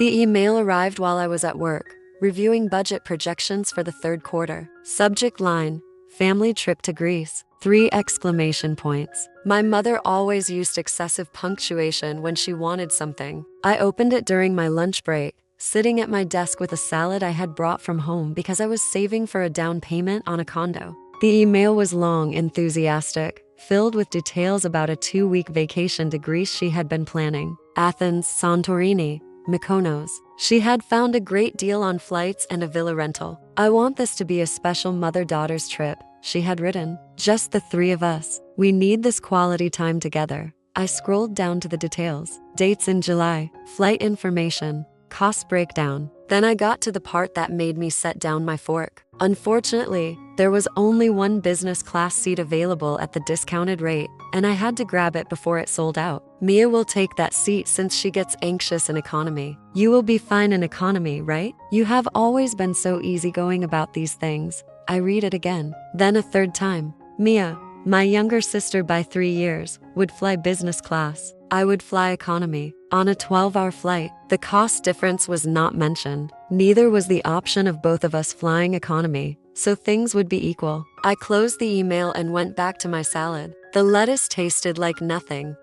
The email arrived while I was at work, reviewing budget projections for the third quarter. Subject line: family trip to Greece. 3 exclamation points. My mother always used excessive punctuation when she wanted something. I opened it during my lunch break, sitting at my desk with a salad I had brought from home because I was saving for a down payment on a condo. The email was long, enthusiastic, filled with details about a 2-week vacation to Greece she had been planning. Athens, Santorini, Mykonos. She had found a great deal on flights and a villa rental. I want this to be a special mother-daughter's trip, she had written. Just the 3 of us. We need this quality time together. I scrolled down to the details. Dates in July, flight information, cost breakdown. Then I got to the part that made me set down my fork. Unfortunately, there was only one business class seat available at the discounted rate, and I had to grab it before it sold out. Mia will take that seat since she gets anxious in economy. You will be fine in economy, right? You have always been so easygoing about these things. I read it again, then a third time. Mia, my younger sister by 3 years, would fly business class. I would fly economy. On a 12-hour flight, the cost difference was not mentioned. Neither was the option of both of us flying economy, so things would be equal. I closed the email and went back to my salad. The lettuce tasted like nothing.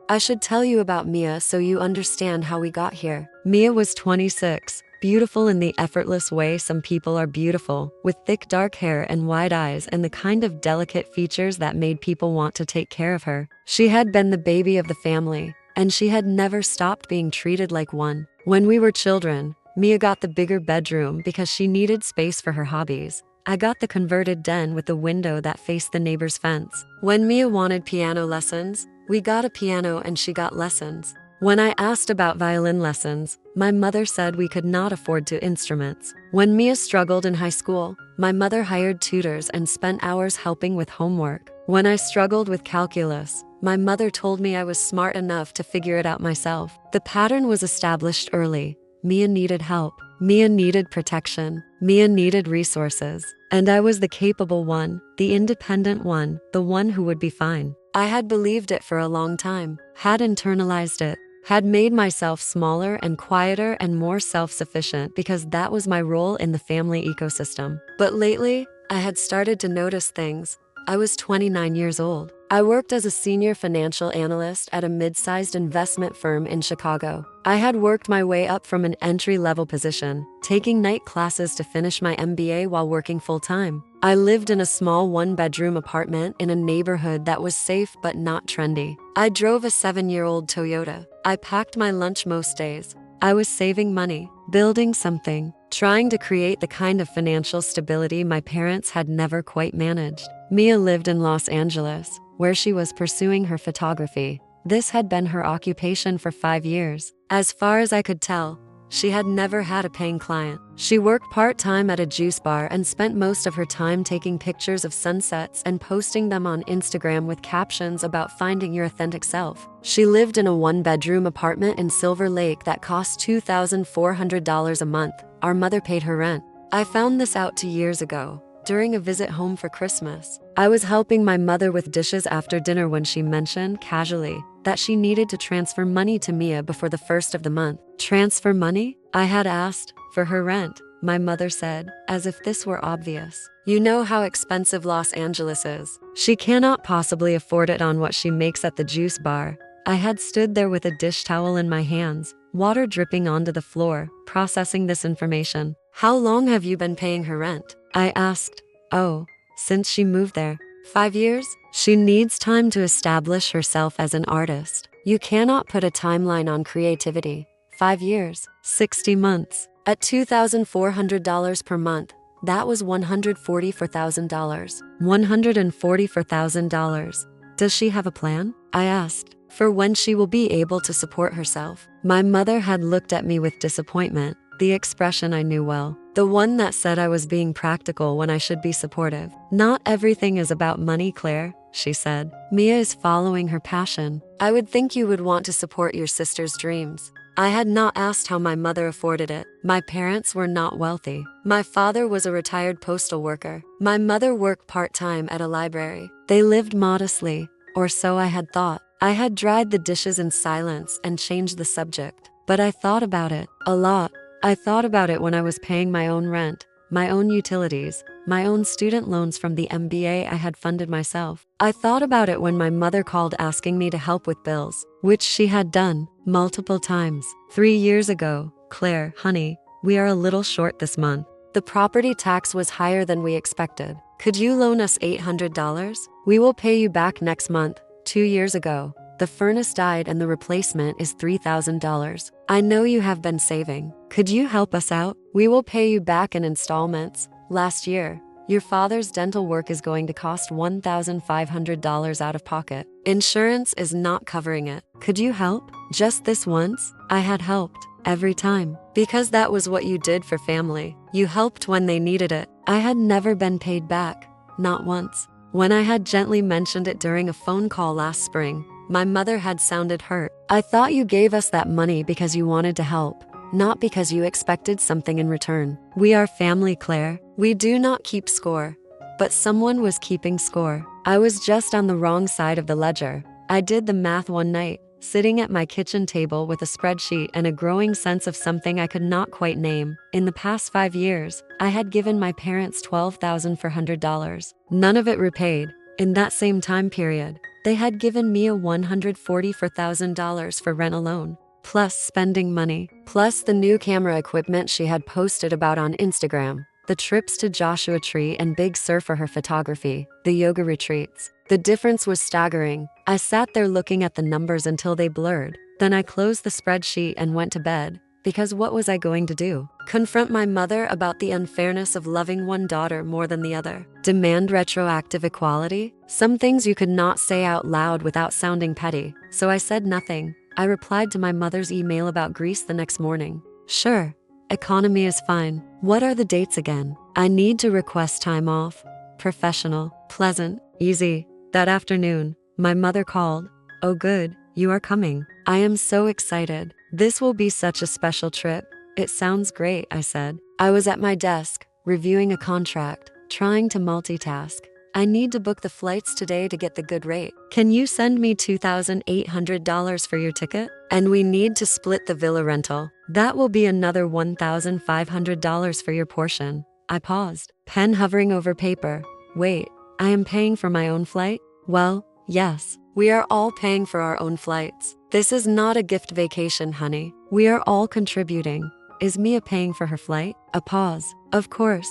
I should tell you about Mia so you understand how we got here. Mia was 26, beautiful in the effortless way some people are beautiful, with thick dark hair and wide eyes and the kind of delicate features that made people want to take care of her. She had been the baby of the family, and she had never stopped being treated like one. When we were children, Mia got the bigger bedroom because she needed space for her hobbies. I got the converted den with the window that faced the neighbor's fence. When Mia wanted piano lessons, we got a piano and she got lessons. When I asked about violin lessons, my mother said we could not afford 2 instruments. When Mia struggled in high school, my mother hired tutors and spent hours helping with homework. When I struggled with calculus, my mother told me I was smart enough to figure it out myself. The pattern was established early. Mia needed help. Mia needed protection. Mia needed resources. And I was the capable one, the independent one, the one who would be fine. I had believed it for a long time, had internalized it, had made myself smaller and quieter and more self-sufficient because that was my role in the family ecosystem. But lately, I had started to notice things. I was 29 years old. I worked as a senior financial analyst at a mid-sized investment firm in Chicago. I had worked my way up from an entry-level position, taking night classes to finish my MBA while working full-time. I lived in a small 1-bedroom apartment in a neighborhood that was safe but not trendy. I drove a 7-year-old Toyota. I packed my lunch most days. I was saving money, building something, trying to create the kind of financial stability my parents had never quite managed. Mia lived in Los Angeles, where she was pursuing her photography. This had been her occupation for 5 years. As far as I could tell, she had never had a paying client. She worked part-time at a juice bar and spent most of her time taking pictures of sunsets and posting them on Instagram with captions about finding your authentic self. She lived in a 1-bedroom apartment in Silver Lake that cost $2,400 a month. Our mother paid her rent. I found this out 2 years ago, during a visit home for Christmas. I was helping my mother with dishes after dinner when she mentioned, casually, that she needed to transfer money to Mia before the 1st of the month. Transfer money? I had asked. For her rent, my mother said, as if this were obvious. You know how expensive Los Angeles is. She cannot possibly afford it on what she makes at the juice bar. I had stood there with a dish towel in my hands, water dripping onto the floor, processing this information. How long have you been paying her rent? I asked. Oh, since she moved there. 5 years? She needs time to establish herself as an artist. You cannot put a timeline on creativity. 5 years, 60 months. At $2,400 per month, that was $144,000. $144,000. Does she have a plan? I asked. For when she will be able to support herself. My mother had looked at me with disappointment, the expression I knew well. The one that said I was being practical when I should be supportive. Not everything is about money, Claire, she said. Mia is following her passion. I would think you would want to support your sister's dreams. I had not asked how my mother afforded it. My parents were not wealthy. My father was a retired postal worker. My mother worked part-time at a library. They lived modestly, or so I had thought. I had dried the dishes in silence and changed the subject. But I thought about it a lot. I thought about it when I was paying my own rent, my own utilities, my own student loans from the MBA I had funded myself. I thought about it when my mother called asking me to help with bills, which she had done multiple times. 3 years ago, Claire, honey, we are a little short this month. The property tax was higher than we expected. Could you loan us $800? We will pay you back next month. 2 years ago, the furnace died and the replacement is $3,000. I know you have been saving. Could you help us out? We will pay you back in installments. Last year, your father's dental work is going to cost $1,500 out of pocket. Insurance is not covering it. Could you help? Just this once? I had helped every time. Because that was what you did for family. You helped when they needed it. I had never been paid back. Not once. When I had gently mentioned it during a phone call last spring, my mother had sounded hurt. I thought you gave us that money because you wanted to help, not because you expected something in return. We are family, Claire. We do not keep score. But someone was keeping score. I was just on the wrong side of the ledger. I did the math one night, sitting at my kitchen table with a spreadsheet and a growing sense of something I could not quite name. In the past 5 years, I had given my parents $12,400. None of it repaid. In that same time period, they had given me a $144,000 for rent alone, plus spending money, plus the new camera equipment she had posted about on Instagram, the trips to Joshua Tree and Big Sur for her photography, the yoga retreats. The difference was staggering. I sat there looking at the numbers until they blurred. Then I closed the spreadsheet and went to bed, because what was I going to do? Confront my mother about the unfairness of loving one daughter more than the other? Demand retroactive equality? Some things you could not say out loud without sounding petty, so I said nothing. I replied to my mother's email about Greece the next morning. Sure, economy is fine. What are the dates again? I need to request time off. Professional, pleasant, easy. That afternoon, my mother called. Oh good, you are coming. I am so excited. This will be such a special trip. It sounds great, I said. I was at my desk, reviewing a contract, trying to multitask. I need to book the flights today to get the good rate. Can you send me $2,800 for your ticket? And we need to split the villa rental. That will be another $1,500 for your portion. I paused, pen hovering over paper. Wait, I am paying for my own flight? Well, yes, we are all paying for our own flights. This is not a gift vacation, honey. We are all contributing. Is Mia paying for her flight? A pause. Of course.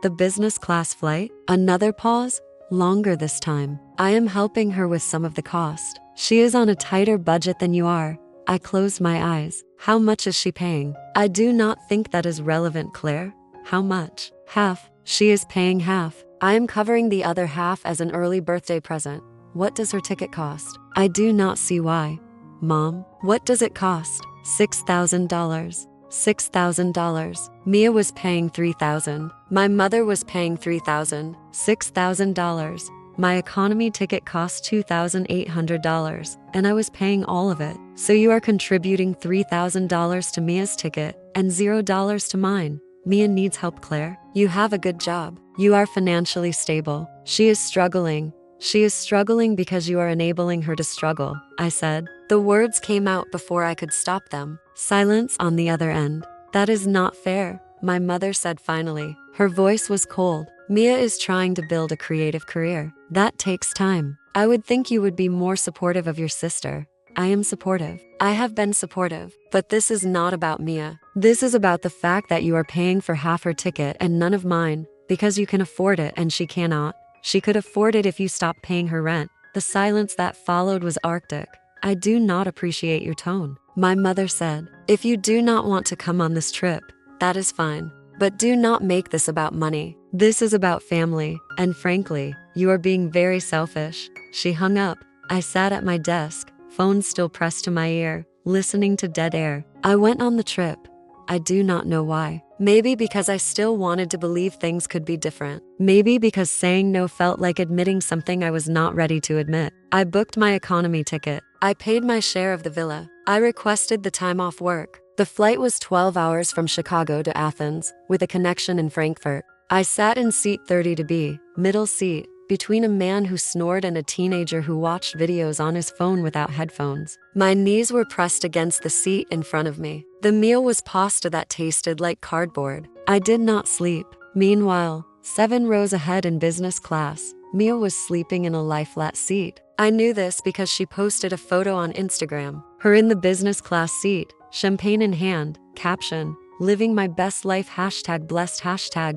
The business class flight? Another pause. Longer this time. I am helping her with some of the cost. She is on a tighter budget than you are. I closed my eyes. How much is she paying? I do not think that is relevant, Claire. How much? Half. She is paying half. I am covering the other half as an early birthday present. What does her ticket cost? I do not see why. Mom, what does it cost? $6,000. $6,000. Mia was paying $3,000. My mother was paying $3,000. $6,000. My economy ticket cost $2,800, and I was paying all of it. So you are contributing $3,000 to Mia's ticket and $0 to mine. Mia needs help, Claire. You have a good job. You are financially stable. She is struggling. She is struggling because you are enabling her to struggle, I said. The words came out before I could stop them. Silence on the other end. That is not fair, my mother said finally. Her voice was cold. Mia is trying to build a creative career. That takes time. I would think you would be more supportive of your sister. I am supportive. I have been supportive. But this is not about Mia. This is about the fact that you are paying for half her ticket and none of mine, because you can afford it and she cannot. She could afford it if you stopped paying her rent. The silence that followed was arctic. I do not appreciate your tone. My mother said, if you do not want to come on this trip, that is fine. But do not make this about money. This is about family, and frankly, you are being very selfish. She hung up. I sat at my desk, phone still pressed to my ear, listening to dead air. I went on the trip. I do not know why. Maybe because I still wanted to believe things could be different. Maybe because saying no felt like admitting something I was not ready to admit. I booked my economy ticket. I paid my share of the villa. I requested the time off work. The flight was 12 hours from Chicago to Athens, with a connection in Frankfurt. I sat in seat 30 to B, middle seat, between a man who snored and a teenager who watched videos on his phone without headphones. My knees were pressed against the seat in front of me. The meal was pasta that tasted like cardboard. I did not sleep. Meanwhile, 7 rows ahead in business class, Mia was sleeping in a lie-flat seat. I knew this because she posted a photo on Instagram. Her in the business class seat, champagne in hand, caption, "Living my best life #blessed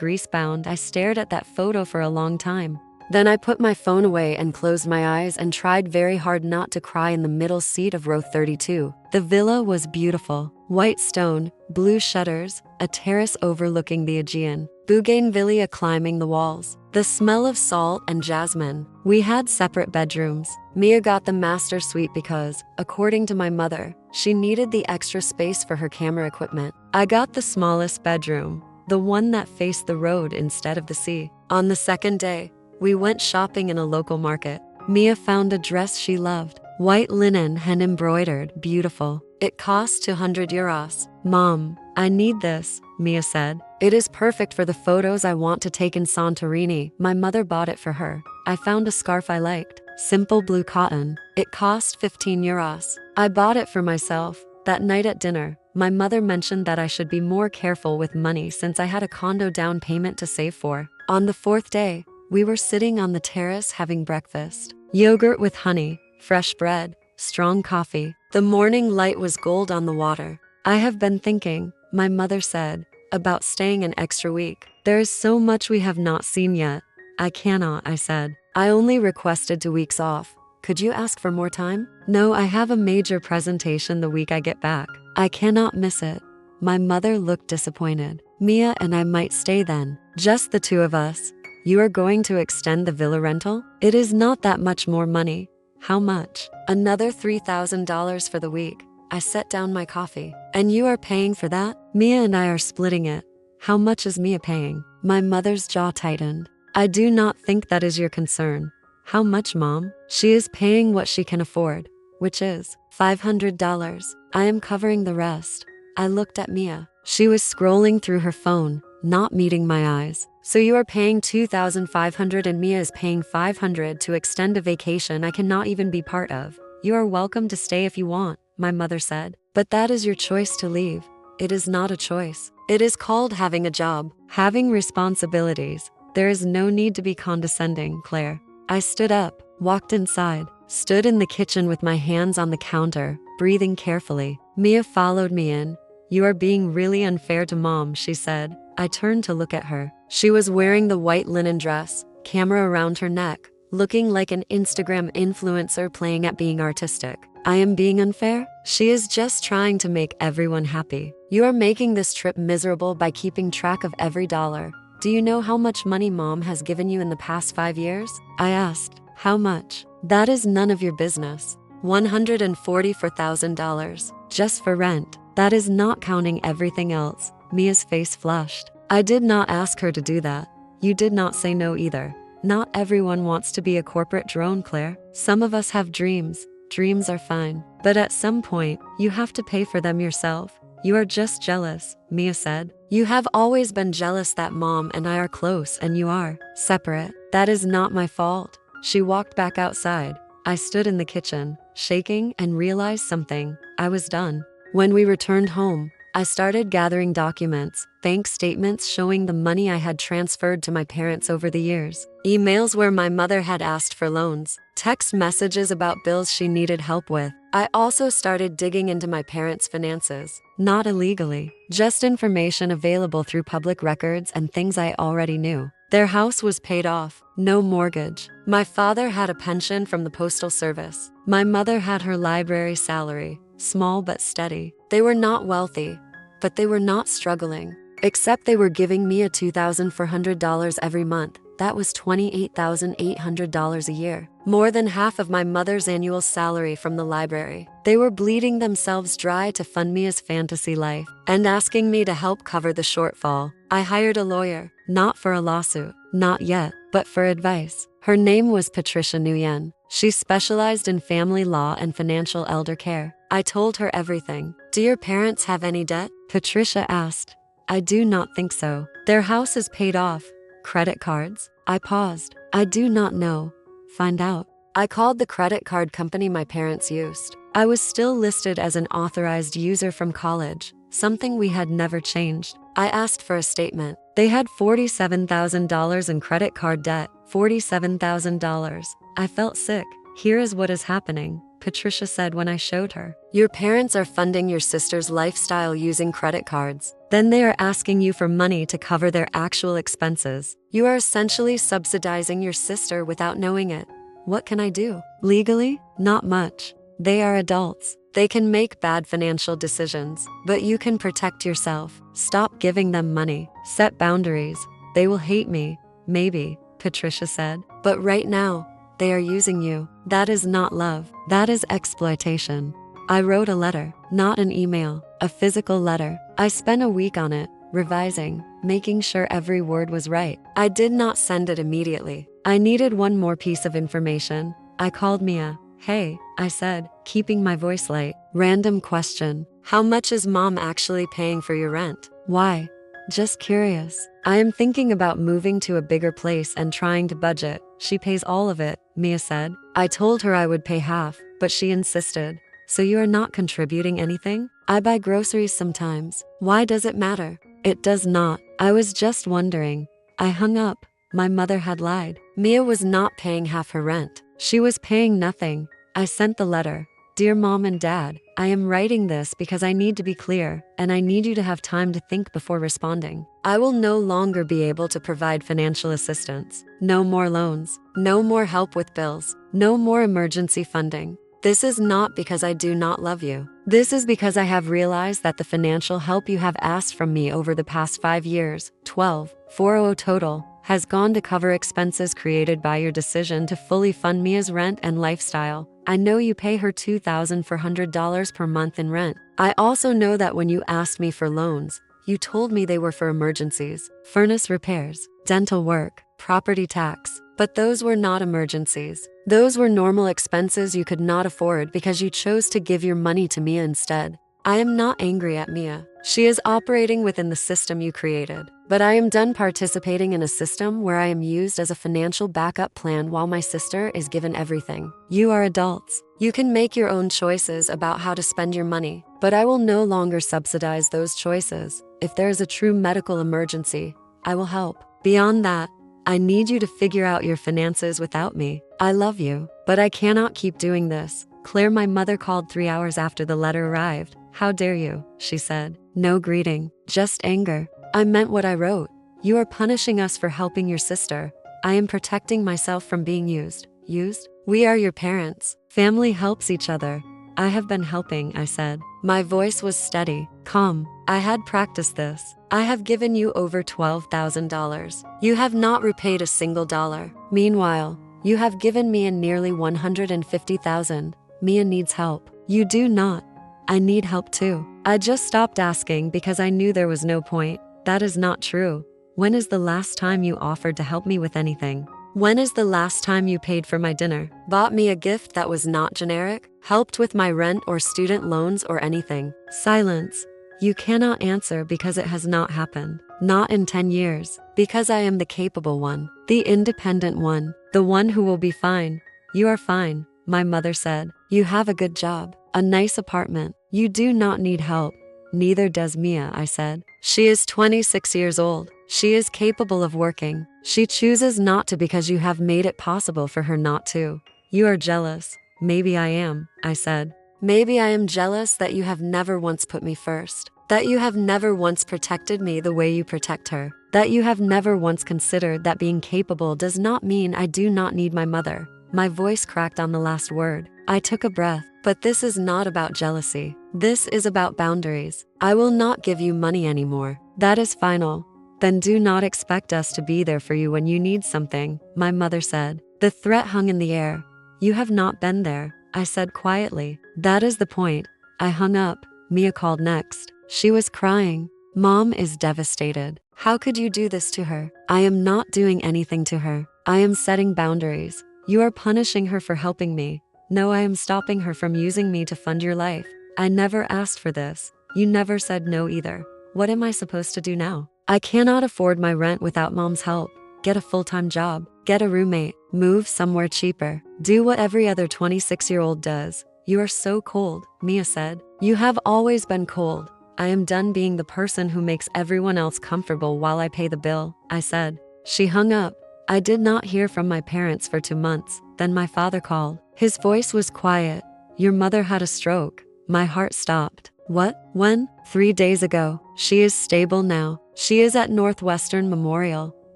#greasebound." I stared at that photo for a long time. Then I put my phone away and closed my eyes and tried very hard not to cry in the middle seat of row 32. The villa was beautiful. White stone, blue shutters, a terrace overlooking the Aegean, bougainvillea climbing the walls, the smell of salt and jasmine. We had separate bedrooms. Mia got the master suite because, according to my mother, she needed the extra space for her camera equipment. I got the smallest bedroom, the one that faced the road instead of the sea. On the second day, we went shopping in a local market. Mia found a dress she loved, white linen hand embroidered, beautiful. It cost 200 euros. "Mom, I need this," Mia said. "It is perfect for the photos I want to take in Santorini." My mother bought it for her. I found a scarf I liked, simple blue cotton. It cost 15 euros. I bought it for myself. That night at dinner, my mother mentioned that I should be more careful with money since I had a condo down payment to save for. On the 4th day, we were sitting on the terrace having breakfast. Yogurt with honey, fresh bread, strong coffee. The morning light was gold on the water. "I have been thinking," my mother said, "about staying an extra week. There is so much we have not seen yet." "I cannot," I said. "I only requested 2 weeks off. Could you ask for more time?" "No, I have a major presentation the week I get back. I cannot miss it." My mother looked disappointed. "Mia and I might stay then. Just the 2 of us. You are going to extend the villa rental? It is not that much more money." "How much?" "Another $3,000 for the week." I set down my coffee. "And you are paying for that?" "Mia and I are splitting it." "How much is Mia paying?" My mother's jaw tightened. "I do not think that is your concern." "How much, Mom?" "She is paying what she can afford, which is $500. I am covering the rest." I looked at Mia. She was scrolling through her phone, not meeting my eyes. "So you are paying 2,500 and Mia is paying 500 to extend a vacation I cannot even be part of. You are welcome to stay if you want," my mother said. "But that is your choice to leave." "It is not a choice. It is called having a job, having responsibilities. There is no need to be condescending, Claire." I stood up, walked inside, stood in the kitchen with my hands on the counter, breathing carefully. Mia followed me in. "You are being really unfair to Mom," she said. I turned to look at her. She was wearing the white linen dress, camera around her neck, looking like an Instagram influencer playing at being artistic. "I am being unfair?" "She is just trying to make everyone happy. You are making this trip miserable by keeping track of every dollar. Do you know how much money Mom has given you in the past 5 years?" I asked. "How much?" "That is none of your business. $144,000, just for rent. That is not counting everything else." Mia's face flushed. "I did not ask her to do that. You did not say no either. Not everyone wants to be a corporate drone, Claire. Some of us have dreams. Dreams are fine. But at some point, you have to pay for them yourself. You are just jealous," Mia said. "You have always been jealous that Mom and I are close and you are separate. That is not my fault." She walked back outside. I stood in the kitchen, shaking, and realized something. I was done. When we returned home, I started gathering documents, bank statements showing the money I had transferred to my parents over the years, emails where my mother had asked for loans, text messages about bills she needed help with. I also started digging into my parents' finances, not illegally, just information available through public records and things I already knew. Their house was paid off, no mortgage. My father had a pension from the postal service. My mother had her library salary, small but steady. They were not wealthy, but they were not struggling. Except they were giving me a $2,400 every month. That was $28,800 a year. More than half of my mother's annual salary from the library. They were bleeding themselves dry to fund Mia's fantasy life and asking me to help cover the shortfall. I hired a lawyer, not for a lawsuit, not yet, but for advice. Her name was Patricia Nguyen. She specialized in family law and financial elder care. I told her everything. "Do your parents have any debt?" Patricia asked. "I do not think so. Their house is paid off." "Credit cards?" I paused. I do not know. Find out. I called the credit card company my parents used. I was still listed as an authorized user from college, something we had never changed. I asked for a statement. They had $47,000 in credit card debt. $47,000. I felt sick. Here is what is happening, Patricia said when I showed her. Your parents are funding your sister's lifestyle using credit cards. Then they are asking you for money to cover their actual expenses. You are essentially subsidizing your sister without knowing it. What can I do? Legally, not much. They are adults. They can make bad financial decisions, but you can protect yourself. Stop giving them money. Set boundaries. They will hate me, maybe, Patricia said. But right now, they are using you. That is not love. That is exploitation. I wrote a letter, not an email, a physical letter. I spent a week on it, revising, making sure every word was right. I did not send it immediately. I needed one more piece of information. I called Mia. Hey, I said, keeping my voice light. Random question. How much is mom actually paying for your rent? Why? Just curious. I am thinking about moving to a bigger place and trying to budget. She pays all of it, Mia said. I told her I would pay half, but she insisted. So you are not contributing anything? I buy groceries sometimes. Why does it matter? It does not. I was just wondering. I hung up. My mother had lied. Mia was not paying half her rent. She was paying nothing. I sent the letter. Dear Mom and Dad, I am writing this because I need to be clear, and I need you to have time to think before responding. I will no longer be able to provide financial assistance. No more loans. No more help with bills. No more emergency funding. This is not because I do not love you. This is because I have realized that the financial help you have asked from me over the past 5 years, 400 total, has gone to cover expenses created by your decision to fully fund Mia's rent and lifestyle. I know you pay her $2,400 per month in rent. I also know that when you asked me for loans, you told me they were for emergencies, furnace repairs, dental work, property tax. But those were not emergencies. Those were normal expenses you could not afford because you chose to give your money to Mia instead. I am not angry at Mia. She is operating within the system you created. But I am done participating in a system where I am used as a financial backup plan while my sister is given everything. You are adults. You can make your own choices about how to spend your money, but I will no longer subsidize those choices. If there is a true medical emergency, I will help. Beyond that, I need you to figure out your finances without me. I love you, but I cannot keep doing this. Claire, my mother, called 3 hours after the letter arrived. How dare you, she said. No greeting, just anger. I meant what I wrote. You are punishing us for helping your sister. I am protecting myself from being used. Used? We are your parents. Family helps each other. I have been helping, I said. My voice was steady, calm. I had practiced this. I have given you over $12,000. You have not repaid a single dollar. Meanwhile, you have given Mia nearly $150,000. Mia needs help. You do not. I need help too. I just stopped asking because I knew there was no point. That is not true. When is the last time you offered to help me with anything? When is the last time you paid for my dinner, bought me a gift that was not generic, helped with my rent or student loans or anything? Silence. You cannot answer because it has not happened. Not in 10 years. Because I am the capable one, the independent one, the one who will be fine. You are fine, my mother said. You have a good job, a nice apartment. You do not need help. Neither does Mia, I said. She is 26 years old. She is capable of working. She chooses not to because you have made it possible for her not to. You are jealous. Maybe I am, I said. Maybe I am jealous that you have never once put me first. That you have never once protected me the way you protect her. That you have never once considered that being capable does not mean I do not need my mother. My voice cracked on the last word. I took a breath. But this is not about jealousy. This is about boundaries. I will not give you money anymore. That is final. Then do not expect us to be there for you when you need something, my mother said. The threat hung in the air. You have not been there, I said quietly. That is the point. I hung up. Mia called next. She was crying. Mom is devastated. How could you do this to her? I am not doing anything to her. I am setting boundaries. You are punishing her for helping me. No, I am stopping her from using me to fund your life. I never asked for this. You never said no either. What am I supposed to do now? I cannot afford my rent without Mom's help. get a full-time job, get a roommate, move somewhere cheaper, do what every other 26-year-old does. You are so cold, Mia said. You have always been cold. I am done being the person who makes everyone else comfortable while I pay the bill, I said. She hung up. I did not hear from my parents for 2 months. Then my father called. His voice was quiet. Your mother had a stroke. My heart stopped. What? When? 3 days ago. She is stable now. She is at Northwestern Memorial.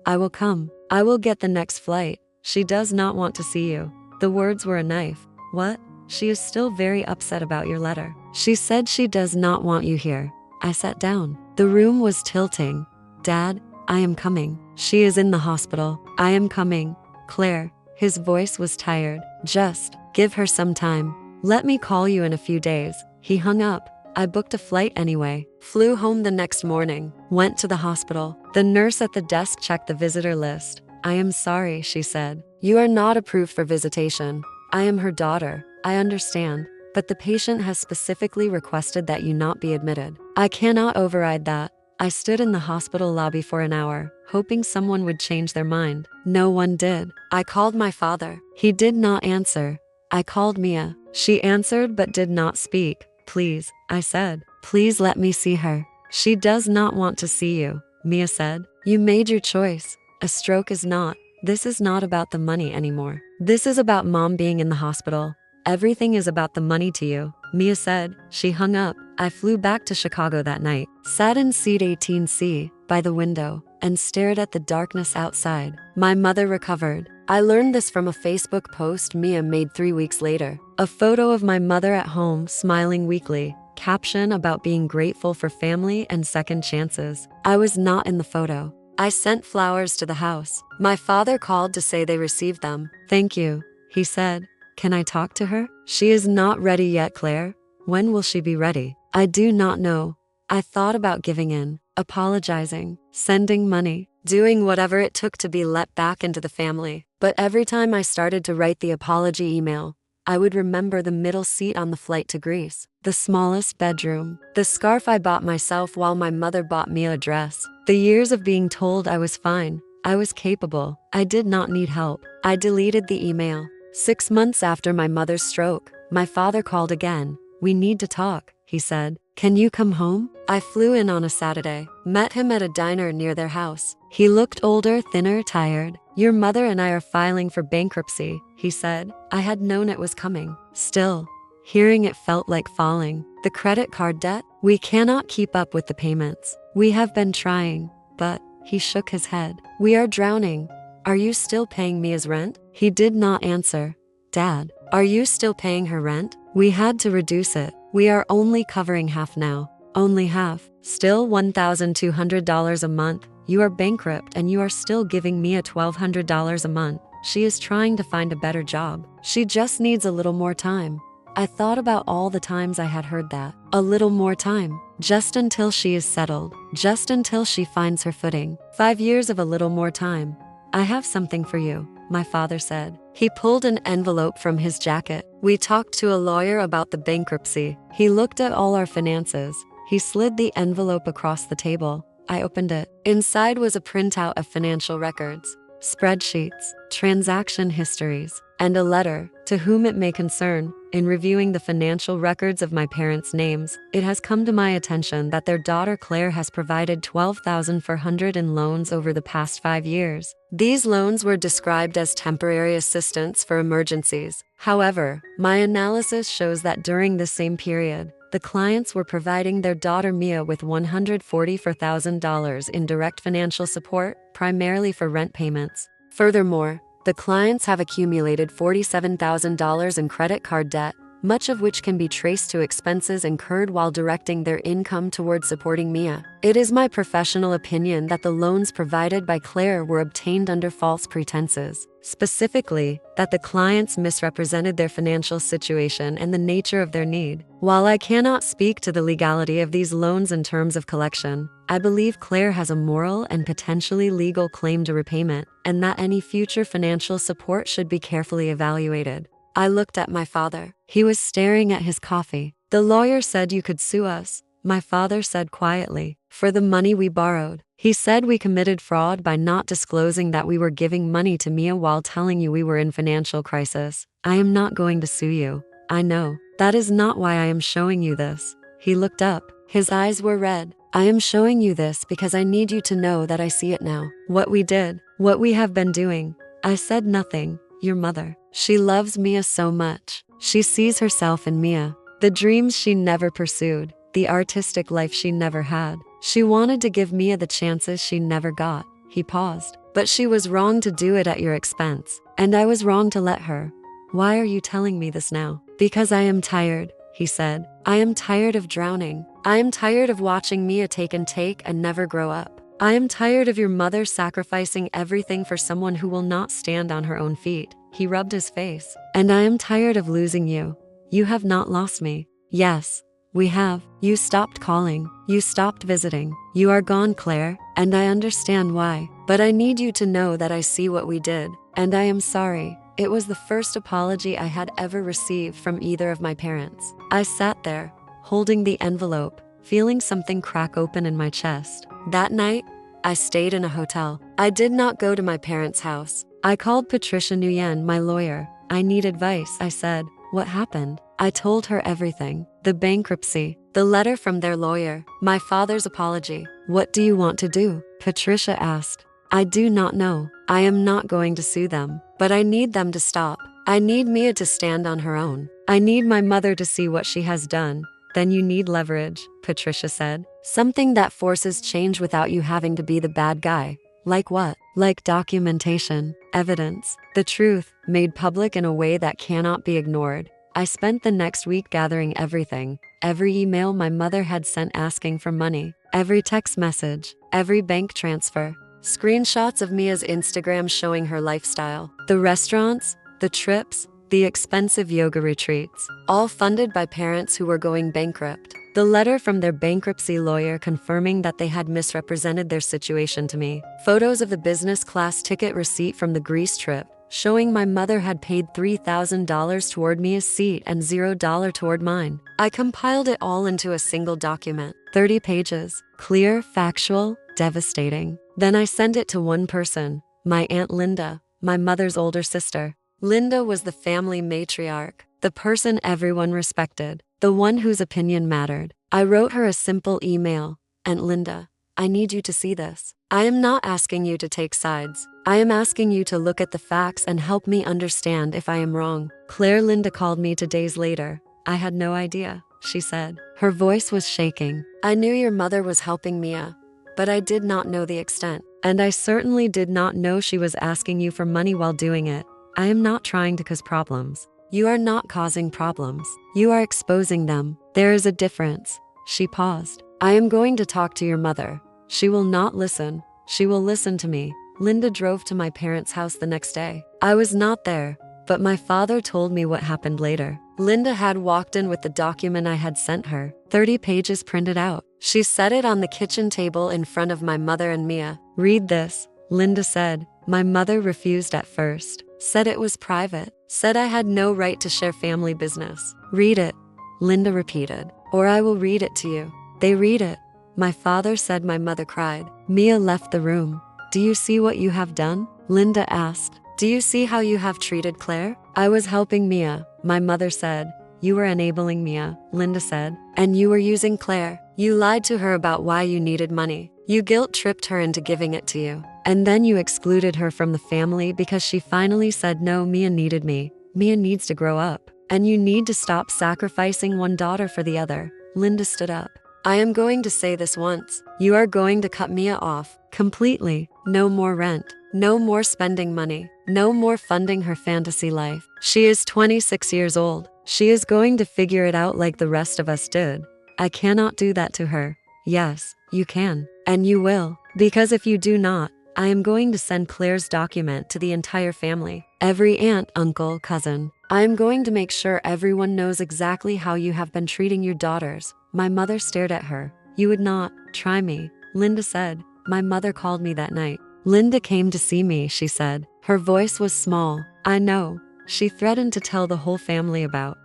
I will come. I will get the next flight. She does not want to see you. The words were a knife. What? She is still very upset about your letter. She said she does not want you here. I sat down. The room was tilting. Dad, I am coming. She is in the hospital. I am coming. Claire. His voice was tired. Just give her some time. Let me call you in a few days. He hung up. I booked a flight anyway. Flew home the next morning. Went to the hospital. The nurse at the desk checked the visitor list. I am sorry, she said. You are not approved for visitation. I am her daughter. I understand. But the patient has specifically requested that you not be admitted. I cannot override that. I stood in the hospital lobby for an hour, hoping someone would change their mind. No one did. I called my father. He did not answer. I called Mia. She answered but did not speak. Please, I said. Please let me see her. She does not want to see you, Mia said. You made your choice. A stroke is not. This is not about the money anymore. This is about mom being in the hospital. Everything is about the money to you, Mia said. She hung up. I flew back to Chicago that night, sat in seat 18C by the window, and stared at the darkness outside. My mother recovered. I learned this from a Facebook post Mia made 3 weeks later. A photo of my mother at home, smiling weakly. Caption about being grateful for family and second chances. I was not in the photo. I sent flowers to the house. My father called to say they received them. Thank you, he said. Can I talk to her? She is not ready yet, Claire. When will she be ready? I do not know. I thought about giving in, apologizing, sending money, doing whatever it took to be let back into the family. But every time I started to write the apology email, I would remember the middle seat on the flight to Greece, the smallest bedroom, the scarf I bought myself while my mother bought me a dress, the years of being told I was fine, I was capable, I did not need help. I deleted the email. 6 months after my mother's stroke, my father called again. We need to talk, he said. Can you come home? I flew in on a Saturday, met him at a diner near their house. He looked older, thinner, tired. Your mother and I are filing for bankruptcy, he said. I had known it was coming. Still, hearing it felt like falling. The credit card debt? We cannot keep up with the payments. We have been trying, but he shook his head. We are drowning. Are you still paying Mia's rent? He did not answer. Dad, are you still paying her rent? We had to reduce it. We are only covering half now. Only half. Still $1,200 a month. You are bankrupt and you are still giving Mia $1,200 a month. She is trying to find a better job. She just needs a little more time. I thought about all the times I had heard that. A little more time. Just until she is settled. Just until she finds her footing. 5 years of a little more time. I have something for you, my father said. He pulled an envelope from his jacket. We talked to a lawyer about the bankruptcy. He looked at all our finances. He slid the envelope across the table. I opened it. Inside was a printout of financial records, spreadsheets, transaction histories, and a letter, to whom it may concern. In reviewing the financial records of my parents' names, it has come to my attention that their daughter Claire has provided $12,400 in loans over the past 5 years. These loans were described as temporary assistance for emergencies. However, my analysis shows that during the same period, the clients were providing their daughter Mia with $144,000 in direct financial support, primarily for rent payments. Furthermore, the clients have accumulated $47,000 in credit card debt, much of which can be traced to expenses incurred while directing their income towards supporting Mia. It is my professional opinion that the loans provided by Claire were obtained under false pretenses. Specifically, that the clients misrepresented their financial situation and the nature of their need. While I cannot speak to the legality of these loans in terms of collection, I believe Claire has a moral and potentially legal claim to repayment, and that any future financial support should be carefully evaluated. I looked at my father. He was staring at his coffee. The lawyer said you could sue us, my father said quietly, for the money we borrowed. He said we committed fraud by not disclosing that we were giving money to Mia while telling you we were in financial crisis. I am not going to sue you. I know. That is not why I am showing you this. He looked up. His eyes were red. I am showing you this because I need you to know that I see it now. What we did. What we have been doing. I said nothing. Your mother. She loves Mia so much. She sees herself in Mia. The dreams she never pursued. The artistic life she never had. She wanted to give Mia the chances she never got. He paused. But she was wrong to do it at your expense. And I was wrong to let her. Why are you telling me this now? Because I am tired, he said. I am tired of drowning. I am tired of watching Mia take and never grow up. I am tired of your mother sacrificing everything for someone who will not stand on her own feet. He rubbed his face. And I am tired of losing you. You have not lost me. Yes, we have. You stopped calling. You stopped visiting. You are gone, Claire, and I understand why. But I need you to know that I see what we did, and I am sorry. It was the first apology I had ever received from either of my parents. I sat there, holding the envelope, feeling something crack open in my chest. That night, I stayed in a hotel. I did not go to my parents' house. I called Patricia Nguyen, my lawyer. I need advice, I said. What happened? I told her everything. The bankruptcy, the letter from their lawyer, my father's apology. What do you want to do? Patricia asked. I do not know. I am not going to sue them, but I need them to stop. I need Mia to stand on her own. I need my mother to see what she has done. Then you need leverage, Patricia said. Something that forces change without you having to be the bad guy. Like what? Like documentation, evidence, the truth, made public in a way that cannot be ignored. I spent the next week gathering everything. Every email my mother had sent asking for money. Every text message. Every bank transfer. Screenshots of Mia's Instagram showing her lifestyle. The restaurants, the trips, the expensive yoga retreats. All funded by parents who were going bankrupt. The letter from their bankruptcy lawyer confirming that they had misrepresented their situation to me. Photos of the business class ticket receipt from the Greece trip, showing my mother had paid $3,000 toward Mia's seat and $0 toward mine. I compiled it all into a single document. 30 pages. Clear, factual, devastating. Then I sent it to one person, my Aunt Linda, my mother's older sister. Linda was the family matriarch, the person everyone respected, the one whose opinion mattered. I wrote her a simple email. Aunt Linda, I need you to see this. I am not asking you to take sides. I am asking you to look at the facts and help me understand if I am wrong. Claire. Linda called me 2 days later. I had no idea, she said. Her voice was shaking. I knew your mother was helping Mia, but I did not know the extent. And I certainly did not know she was asking you for money while doing it. I am not trying to cause problems. You are not causing problems. You are exposing them. There is a difference. She paused. I am going to talk to your mother. She will not listen. She will listen to me. Linda drove to my parents' house the next day. I was not there, but my father told me what happened later. Linda had walked in with the document I had sent her, 30 pages printed out. She set it on the kitchen table in front of my mother and Mia. Read this, Linda said. My mother refused at first, said it was private, said I had no right to share family business. Read it, Linda repeated, or I will read it to you. They read it. My father said. My mother cried. Mia left the room. Do you see what you have done? Linda asked. Do you see how you have treated Claire? I was helping Mia, my mother said. You were enabling Mia, Linda said. And you were using Claire. You lied to her about why you needed money. You guilt-tripped her into giving it to you. And then you excluded her from the family because she finally said no. Mia needed me. Mia needs to grow up. And you need to stop sacrificing one daughter for the other. Linda stood up. I am going to say this once. You are going to cut Mia off. Completely. No more rent. No more spending money. No more funding her fantasy life. She is 26 years old. She is going to figure it out like the rest of us did. I cannot do that to her. Yes, you can. And you will. Because if you do not, I am going to send Claire's document to the entire family. Every aunt, uncle, cousin. I am going to make sure everyone knows exactly how you have been treating your daughters. My mother stared at her. You would not try me, Linda said. My mother called me that night. Linda came to see me, she said. Her voice was small. I know. She threatened to tell the whole family about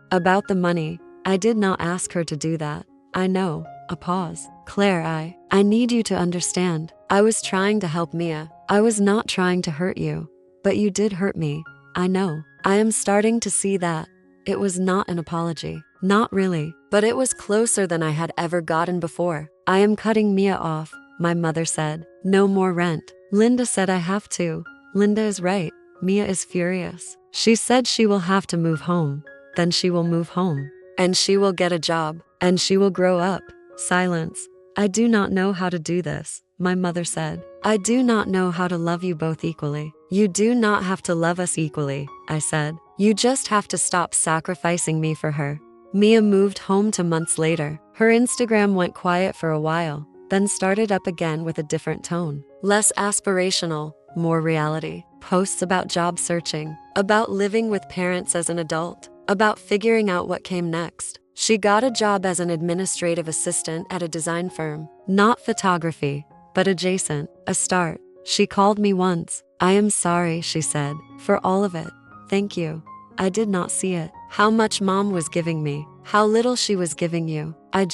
the money. I did not ask her to do that. I know. A pause. Claire, I need you to understand. I was trying to help Mia. I was not trying to hurt you. But you did hurt me. I know. I am starting to see that. It was not an apology. Not really. But it was closer than I had ever gotten before. I am cutting Mia off, my mother said. No more rent. Linda said I have to. Linda is right. Mia is furious. She said she will have to move home. Then she will move home. And she will get a job. And she will grow up. Silence. I do not know how to do this, my mother said. I do not know how to love you both equally. You do not have to love us equally, I said. You just have to stop sacrificing me for her. Mia moved home 2 months later. Her Instagram went quiet for a while, then started up again with a different tone. Less aspirational, more reality. Posts about job searching, about living with parents as an adult, about figuring out what came next. She got a job as an administrative assistant at a design firm. Not photography, but adjacent. A start. She called me once. I am sorry, she said, for all of it. Thank you. I did not see it. How much mom was giving me. How little she was giving you. I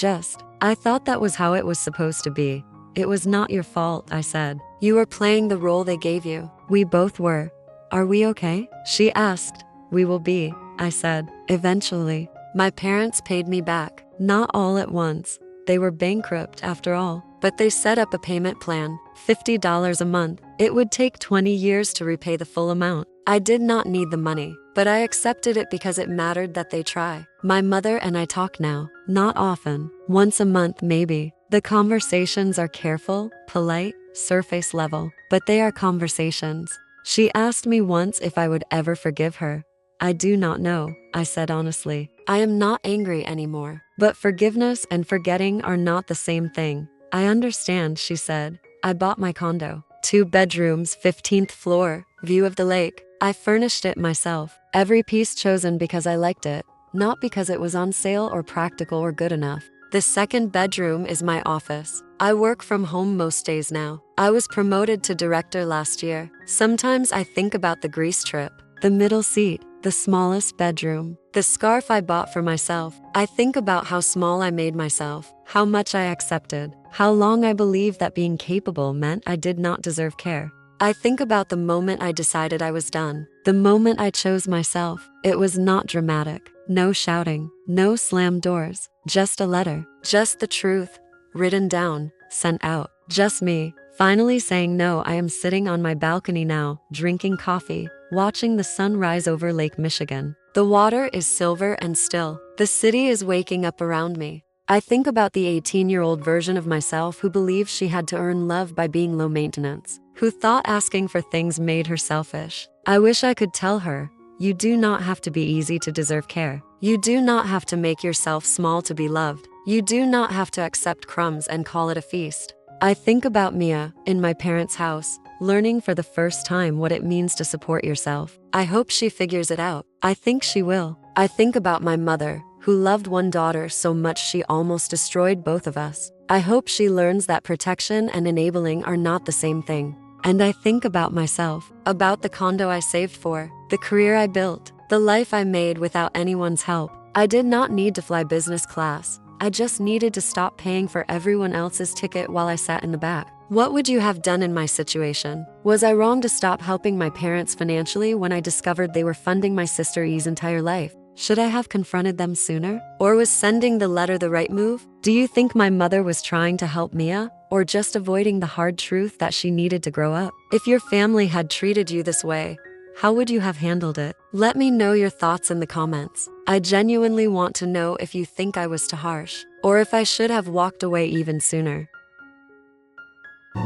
thought that was how it was supposed to be. It was not your fault, I said. You were playing the role they gave you. We both were. Are we okay? She asked. We will be, I said. Eventually. My parents paid me back. Not all at once. They were bankrupt after all. But they set up a payment plan. $50 a month. It would take 20 years to repay the full amount. I did not need the money, but I accepted it because it mattered that they try. My mother and I talk now. Not often. Once a month maybe. The conversations are careful, polite, surface level, but they are conversations. She asked me once if I would ever forgive her. I do not know, I said honestly. I am not angry anymore. But forgiveness and forgetting are not the same thing. I understand, she said. I bought my condo. 2 bedrooms, 15th floor, view of the lake. I furnished it myself. Every piece chosen because I liked it, not because it was on sale or practical or good enough. The 2nd bedroom is my office. I work from home most days now. I was promoted to director last year. Sometimes I think about the Greece trip. The middle seat, the smallest bedroom, the scarf I bought for myself. I think about how small I made myself, how much I accepted, how long I believed that being capable meant I did not deserve care. I think about the moment I decided I was done, the moment I chose myself. It was not dramatic, no shouting, no slammed doors, just a letter, just the truth, written down, sent out, just me, finally saying no. I am sitting on my balcony now, drinking coffee, watching the sun rise over Lake Michigan. The water is silver and still. The city is waking up around me. I think about the 18-year-old version of myself who believed she had to earn love by being low maintenance, who thought asking for things made her selfish. I wish I could tell her, you do not have to be easy to deserve care. You do not have to make yourself small to be loved. You do not have to accept crumbs and call it a feast. I think about Mia, in my parents' house, learning for the first time what it means to support yourself. I hope she figures it out. I think she will. I think about my mother, who loved one daughter so much she almost destroyed both of us. I hope she learns that protection and enabling are not the same thing. And I think about myself, about the condo I saved for, the career I built, the life I made without anyone's help. I did not need to fly business class. I just needed to stop paying for everyone else's ticket while I sat in the back. What would you have done in my situation? Was I wrong to stop helping my parents financially when I discovered they were funding my sister E's entire life? Should I have confronted them sooner? Or was sending the letter the right move? Do you think my mother was trying to help Mia, or just avoiding the hard truth that she needed to grow up? If your family had treated you this way, how would you have handled it? Let me know your thoughts in the comments. I genuinely want to know if you think I was too harsh, or if I should have walked away even sooner.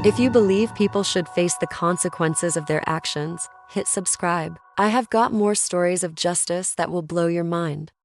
If you believe people should face the consequences of their actions, hit subscribe. I have got more stories of justice that will blow your mind.